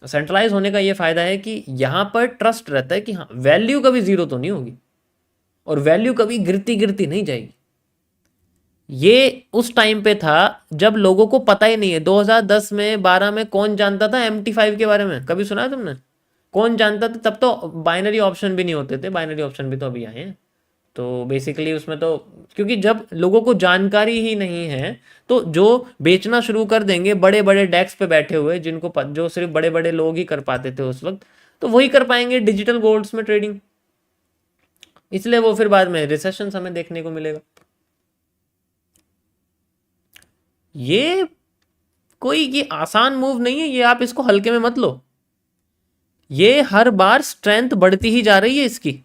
Centralise होने का ये फायदा है कि यहाँ पर ट्रस्ट रहता है कि हाँ वैल्यू कभी जीरो तो नहीं होगी और वैल्यू कभी गिरती गिरती नहीं जाएगी। ये उस टाइम पे था जब लोगों को पता ही नहीं है। 2010 में 12 में कौन जानता था MT5 के बारे में, कभी सुना है तुमने? कौन जानता था? तब तो बाइनरी ऑप्शन भी नहीं होते थे, बाइनरी ऑप्शन भी तो अभी आए हैं। तो बेसिकली उसमें तो क्योंकि जब लोगों को जानकारी ही नहीं है तो जो बेचना शुरू कर देंगे बड़े बड़े डेस्क पे बैठे हुए, जो सिर्फ बड़े बड़े लोग ही कर पाते थे उस वक्त, तो वही कर पाएंगे डिजिटल गोल्ड्स में ट्रेडिंग। इसलिए वो फिर बाद में रिसेशन हमें देखने को मिलेगा। ये कोई ये आसान मूव नहीं है, ये आप इसको हल्के में मत लो। ये हर बार स्ट्रेंथ बढ़ती ही जा रही है इसकी।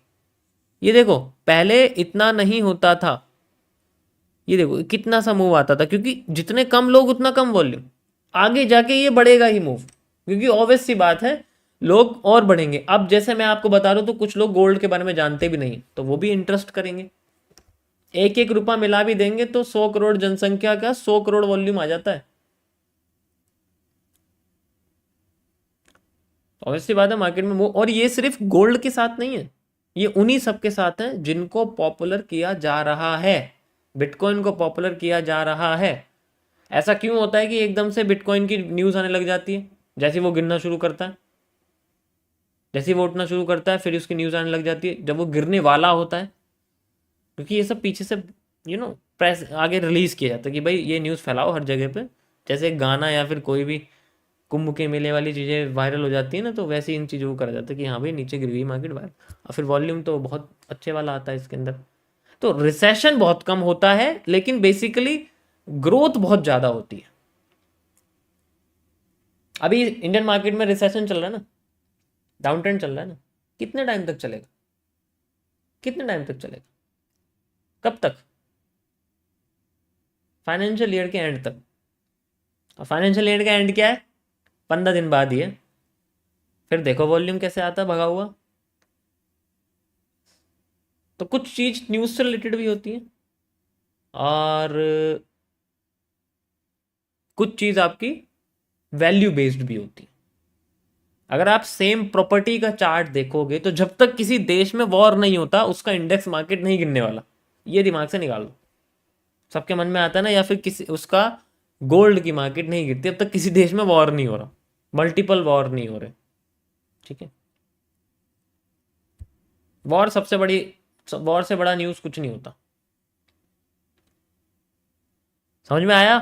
ये देखो पहले इतना नहीं होता था, ये देखो कितना सा मूव आता था, क्योंकि जितने कम लोग उतना कम वॉल्यूम। आगे जाके ये बढ़ेगा ही मूव, क्योंकि ऑब्वियस सी बात है लोग और बढ़ेंगे। अब जैसे मैं आपको बता रहा हूं तो कुछ लोग गोल्ड के बारे में जानते भी नहीं, तो वो भी इंटरेस्ट करेंगे। एक एक रुपया मिला भी देंगे तो 100 करोड़ जनसंख्या का 100 करोड़ वॉल्यूम आ जाता है। ऑब्वियसली बात है मार्केट में मूव, और ये सिर्फ गोल्ड के साथ नहीं है, ये उन्हीं सब के साथ है जिनको पॉपुलर किया जा रहा है। बिटकॉइन को पॉपुलर किया जा रहा है। ऐसा क्यों होता है कि एकदम से बिटकॉइन की न्यूज़ आने लग जाती है जैसे वो गिरना शुरू करता है? जैसे वो उठना शुरू करता है फिर उसकी न्यूज़ आने लग जाती है जब वो गिरने वाला होता है, क्योंकि ये सब पीछे से प्रेस आगे रिलीज किया जाता है कि भाई ये न्यूज़ फैलाओ हर जगह पे। जैसे गाना या फिर कोई भी कुंभ के मेले वाली चीज़ें वायरल हो जाती है ना, तो वैसे ही इन चीज़ों को करा जाता है कि हाँ भाई नीचे गिर गई मार्केट वायरल, और फिर वॉल्यूम तो बहुत अच्छे वाला आता है इसके अंदर। तो रिसेशन बहुत कम होता है लेकिन बेसिकली ग्रोथ बहुत ज़्यादा होती है। अभी इंडियन मार्केट में रिसेशन चल रहा है ना, डाउन ट्रेंड चल रहा है ना, कितने टाइम तक चलेगा? कितने टाइम तक चलेगा? कब तक? फाइनेंशियल ईयर के एंड तक। और फाइनेंशियल ईयर का एंड क्या है? 15 दिन बाद ही है। फिर देखो वॉल्यूम कैसे आता है भगा हुआ। तो कुछ चीज न्यूज से रिलेटेड भी होती है और कुछ चीज आपकी वैल्यू बेस्ड भी होती है। अगर आप सेम प्रॉपर्टी का चार्ट देखोगे तो जब तक किसी देश में वॉर नहीं होता उसका इंडेक्स मार्केट नहीं गिरने वाला, ये दिमाग से निकाल लो। सबके मन में आता है ना, या फिर किसी उसका गोल्ड की मार्केट नहीं गिरती अब तक किसी देश में वॉर नहीं हो रहा, मल्टीपल वॉर नहीं हो रहे। ठीक है, वॉर सबसे बड़ी, वॉर से बड़ा न्यूज कुछ नहीं होता। समझ में आया?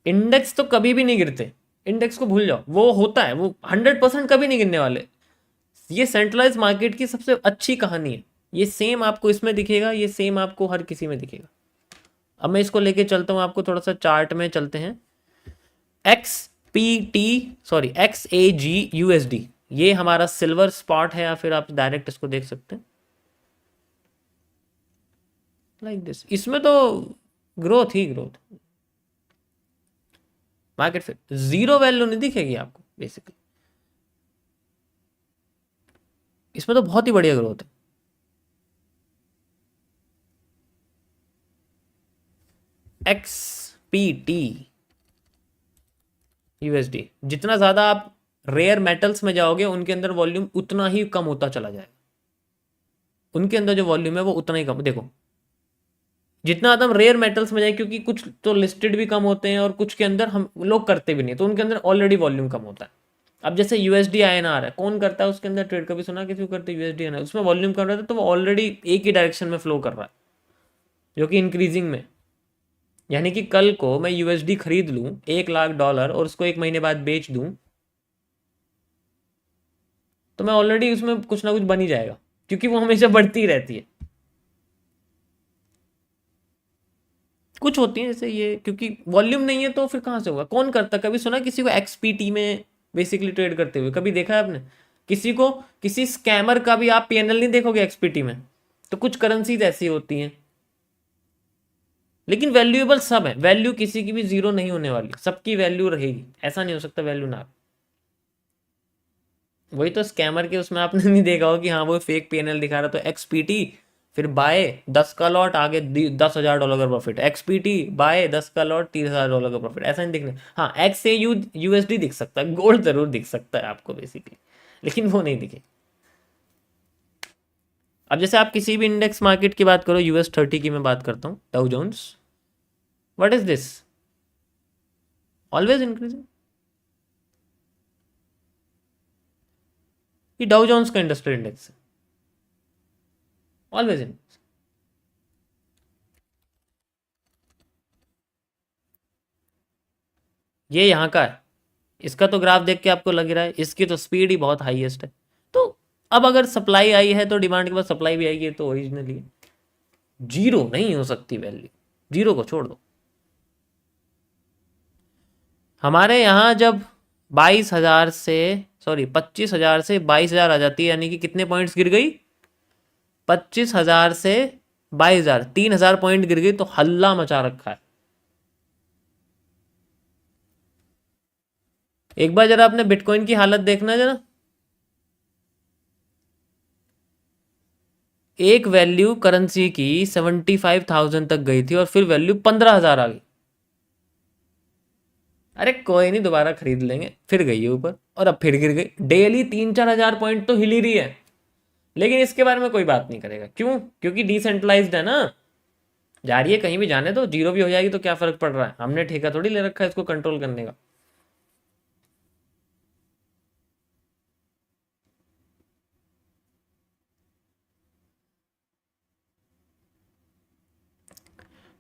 इंडेक्स तो कभी भी नहीं गिरते, इंडेक्स को भूल जाओ, वो होता है, वो 100% कभी नहीं गिरने वाले। ये सेंट्रलाइज मार्केट की सबसे अच्छी कहानी है। ये सेम आपको इसमें दिखेगा, ये सेम आपको हर किसी में दिखेगा। अब मैं इसको लेके चलता हूँ आपको थोड़ा सा चार्ट में चलते हैं। XAG USD, ये हमारा सिल्वर स्पॉट है, या फिर आप डायरेक्ट इसको देख सकते हैं लाइक दिस। इसमें तो ग्रोथ ही ग्रोथ, मार्केट फिर जीरो वैल्यू नहीं दिखेगी आपको बेसिकली। इसमें तो बहुत ही बढ़िया ग्रोथ है। XPT USD, जितना ज्यादा आप रेयर मेटल्स में जाओगे उनके अंदर वॉल्यूम उतना ही कम होता चला जाएगा। उनके अंदर जो वॉल्यूम है वो उतना ही कम, देखो जितना हम रेयर मेटल्स में जाए, क्योंकि कुछ तो लिस्टेड भी कम होते हैं और कुछ के अंदर हम लोग करते भी नहीं, तो उनके अंदर ऑलरेडी वॉल्यूम कम होता है। अब जैसे USD INR है, कौन करता है उसके अंदर ट्रेड? कभी सुना किसी को करते? USD INR उसमें वॉल्यूम कम रहता है, तो वो ऑलरेडी एक ही डायरेक्शन में फ्लो कर रहा है जो कि इंक्रीजिंग में। यानी कि कल को मैं USD खरीद लूँ $1,00,000 और उसको 1 महीने बाद बेच दूँ, तो मैं ऑलरेडी उसमें कुछ ना कुछ बन ही जाएगा, क्योंकि वो हमेशा बढ़ती ही रहती है। कुछ होती है जैसे ये, क्योंकि वॉल्यूम नहीं है तो फिर कहाँ से होगा? कौन करता? कभी सुना किसी को XPT में बेसिकली ट्रेड करते हुए? कभी देखा है आपने किसी को? किसी स्कैमर का भी आप PNL नहीं देखोगे XPT में। तो कुछ करेंसीज ऐसी होती हैं, लेकिन वैल्यूएबल सब है, वैल्यू किसी की भी जीरो नहीं होने वाली, सबकी वैल्यू रहेगी, ऐसा नहीं हो सकता वैल्यू ना। वही तो स्कैमर के उसमें आपने नहीं देखा हो कि हाँ वो फेक PNL दिखा रहा, तो XPT फिर बाय 10 का लॉट, आगे $10,000 का प्रॉफिट, XPT बाय 10 का लॉट, $30,000 का प्रॉफिट, ऐसा नहीं दिखने। हाँ, XAUUSD दिख सकता है, गोल्ड जरूर दिख सकता है आपको बेसिकली, लेकिन वो नहीं दिखे। अब जैसे आप किसी भी इंडेक्स मार्केट की बात करो, US 30 की मैं बात करता हूँ, Dow Jones, what is this, always increasing. ये डाउ जोन्स का इंडस्ट्रियल इंडेक्स है, ऑलवेज इन। ये यहाँ का है, इसका तो ग्राफ देख के आपको लग रहा है इसकी तो स्पीड ही बहुत हाईएस्ट है। तो अब अगर सप्लाई आई है तो डिमांड के बाद सप्लाई भी आएगी, तो ओरिजिनली जीरो नहीं हो सकती वैल्यू, जीरो को छोड़ दो। हमारे यहाँ जब 22,000 से, सॉरी 25,000 से 22,000 आ जाती है, यानी कि कितने पॉइंट्स गिर गई, 25,000 से 22,000, 3,000 पॉइंट गिर गई, तो हल्ला मचा रखा है। एक बार जरा अपने बिटकॉइन की हालत देखना जरा, एक वैल्यू करेंसी की 75,000 तक गई थी और फिर वैल्यू 15,000 आ गई। अरे कोई नहीं, दोबारा खरीद लेंगे, फिर गई है ऊपर और अब फिर गिर गई। डेली 3-4 हजार पॉइंट तो हिल ही रही है, लेकिन इसके बारे में कोई बात नहीं करेगा। क्यों? क्योंकि डिसेंट्रलाइज्ड है ना, जा रही है कहीं भी जाने दो, जीरो भी हो जाएगी तो क्या फर्क पड़ रहा है, हमने ठेका थोड़ी ले रखा है इसको कंट्रोल करने का।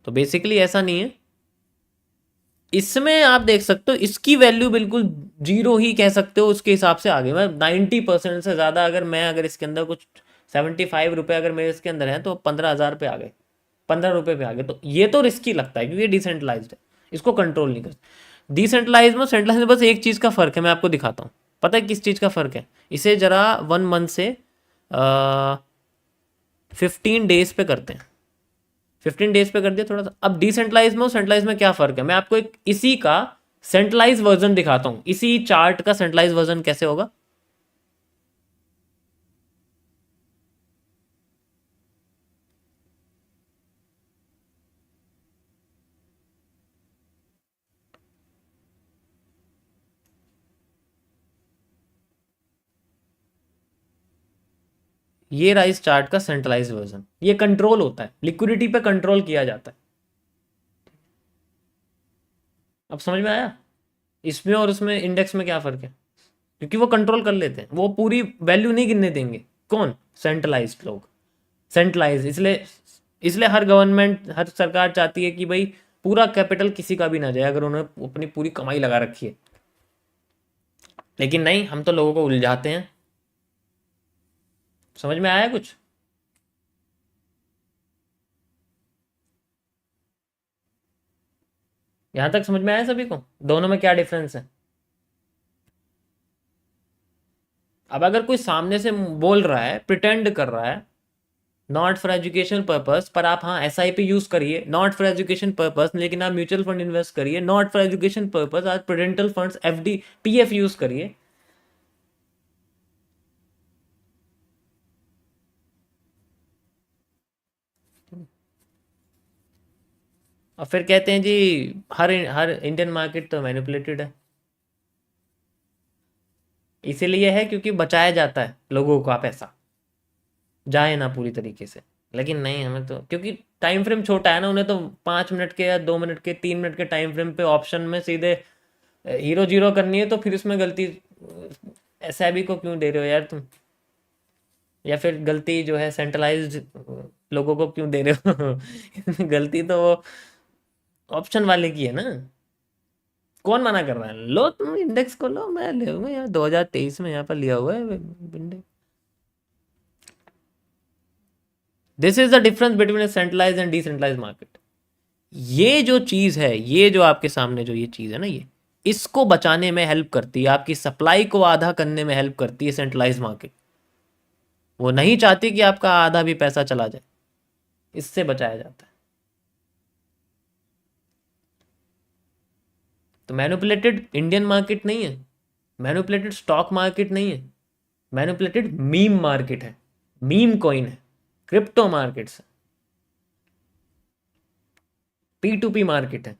तो बेसिकली ऐसा नहीं है, इसमें आप देख सकते हो इसकी वैल्यू बिल्कुल जीरो ही कह सकते हो, उसके हिसाब से आगे मैं 90% से ज़्यादा, अगर इसके अंदर कुछ 75 रुपये अगर मेरे इसके अंदर है तो 15,000 पे आ गए, 15 रुपये पे आ गए, तो ये तो रिस्की लगता है क्योंकि ये डिसेंट्रलाइज्ड है, इसको कंट्रोल नहीं कर। डिसेंट्रलाइज में सेंट्रलाइज में बस एक चीज़ का फ़र्क है, मैं आपको दिखाता हूँ। पता है किस चीज़ का फ़र्क है? इसे ज़रा 1 मंथ से 15 डेज पे करते हैं, 15 डेज पे कर दिया थोड़ा सा। अब डिसेंट्रलाइज में और सेंट्रलाइज में क्या फ़र्क है, मैं आपको एक इसी का सेंट्रलाइज वर्जन दिखाता हूँ, इसी चार्ट का सेंट्रलाइज वर्जन कैसे होगा। ये रहा इस चार्ट का सेंट्रलाइज वर्जन, ये कंट्रोल होता है, लिक्विडिटी पे कंट्रोल किया जाता है। अब समझ में आया इसमें और उसमें इंडेक्स में क्या फ़र्क है? क्योंकि वो कंट्रोल कर लेते हैं, वो पूरी वैल्यू नहीं गिनने देंगे। कौन? सेंट्रलाइज्ड लोग। सेंट्रलाइज इसलिए, इसलिए हर गवर्नमेंट, हर सरकार चाहती है कि भाई पूरा कैपिटल किसी का भी ना जाए अगर उन्होंने अपनी पूरी कमाई लगा रखी है, लेकिन नहीं, हम तो लोगों को उलझाते हैं। समझ में आया कुछ? यहां तक समझ में आया सभी को दोनों में क्या डिफरेंस है? अब अगर कोई सामने से बोल रहा है, प्रिटेंड कर रहा है, नॉट फॉर एजुकेशन पर्पस, पर आप हाँ SIP यूज करिए, नॉट फॉर एजुकेशन पर्पस, लेकिन आप म्यूचुअल फंड इन्वेस्ट करिए, नॉट फॉर एजुकेशन पर्पस, आप prudential funds FD PF use करिए, और फिर कहते हैं जी हर हर इंडियन मार्केट तो मैनिपुलेटेड है। इसीलिए है क्योंकि बचाया जाता है लोगों का पैसा, जाए ना पूरी तरीके से। लेकिन नहीं, हमें तो क्योंकि टाइम फ्रेम छोटा है ना, उन्हें तो 5 मिनट के या 2 मिनट के 3 मिनट के टाइम फ्रेम पे ऑप्शन में सीधे हीरो जीरो करनी है, तो फिर इसमें गलती SIB को क्यों दे रहे हो यार तुम, या फिर गलती जो है सेंट्रलाइज्ड लोगों को क्यों दे रहे हो गलती तो वो ऑप्शन वाले की है ना। कौन मना कर रहा है? लो तुम इंडेक्स को लो, मैं ले लूंगा यार, 2023 में यहाँ पर लिया हुआ है index. This is the difference between centralise and decentralise market. ये जो चीज़ है, ये जो आपके सामने जो ये चीज़ है ना, ये इसको बचाने में हेल्प करती है, आपकी सप्लाई को आधा करने में हेल्प करती है सेंट्रलाइज मार्केट। वो नहीं चाहती कि आपका आधा भी पैसा चला जाए, इससे बचाया जाता है। तो मैनिपुलेटेड इंडियन मार्केट नहीं है, मैनिपुलेटेड स्टॉक मार्केट नहीं है, मैनिपुलेटेड मीम मार्केट है, मीम कॉइन है, क्रिप्टो मार्केट्स, P2P मार्केट है।